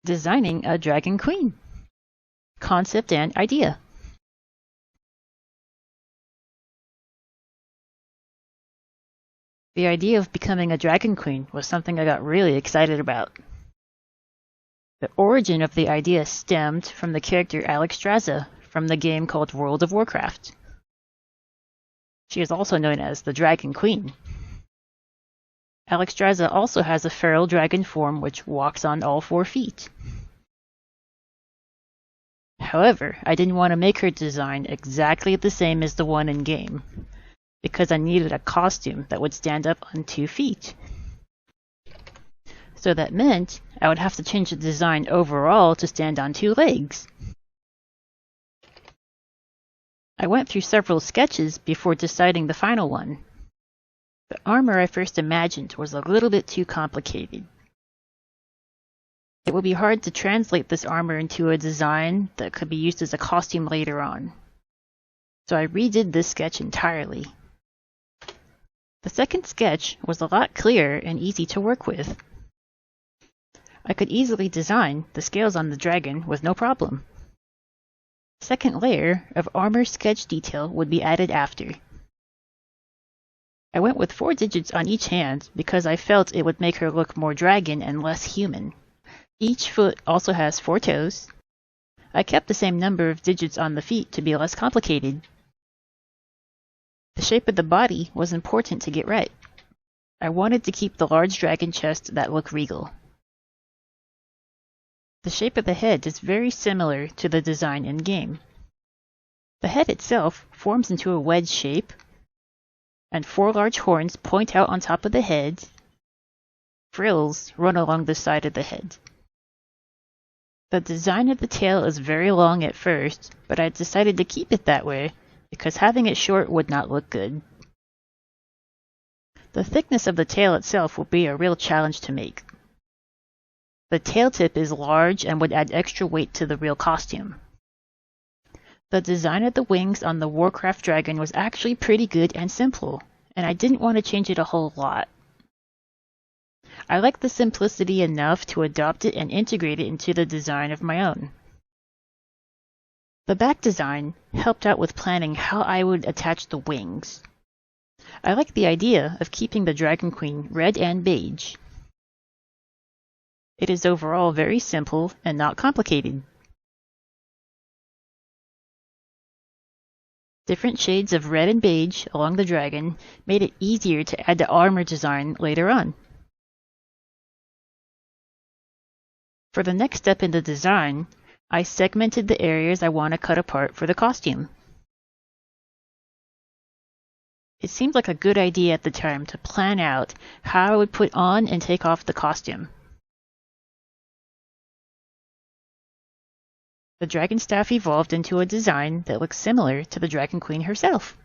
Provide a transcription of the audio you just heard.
Designing a Dragon Queen. Concept and idea. The idea of becoming a Dragon Queen was something I got really excited about. The origin of the idea stemmed from the character Alexstrasza from the game called World of Warcraft. She is also known as the Dragon Queen. Alexstrasza also has a feral dragon form which walks on all 4 feet. However, I didn't want to make her design exactly the same as the one in-game, because I needed a costume that would stand up on 2 feet. So that meant I would have to change the design overall to stand on 2 legs. I went through several sketches before deciding the final one. The armor I first imagined was a little bit too complicated. It would be hard to translate this armor into a design that could be used as a costume later on. So I redid this sketch entirely. The second sketch was a lot clearer and easy to work with. I could easily design the scales on the dragon with no problem. The second layer of armor sketch detail would be added after. I went with 4 digits on each hand because I felt it would make her look more dragon and less human. Each foot also has 4 toes. I kept the same number of digits on the feet to be less complicated. The shape of the body was important to get right. I wanted to keep the large dragon chest that looked regal. The shape of the head is very similar to the design in-game. The head itself forms into a wedge shape, and 4 large horns point out on top of the head. Frills run along the side of the head. The design of the tail is very long at first, but I decided to keep it that way because having it short would not look good. The thickness of the tail itself will be a real challenge to make. The tail tip is large and would add extra weight to the real costume. The design of the wings on the Warcraft dragon was actually pretty good and simple, and I didn't want to change it a whole lot. I liked the simplicity enough to adopt it and integrate it into the design of my own. The back design helped out with planning how I would attach the wings. I like the idea of keeping the Dragon Queen red and beige. It is overall very simple and not complicated. Different shades of red and beige along the dragon made it easier to add the armor design later on. For the next step in the design, I segmented the areas I want to cut apart for the costume. It seemed like a good idea at the time to plan out how I would put on and take off the costume. The dragon staff evolved into a design that looks similar to the Dragon Queen herself.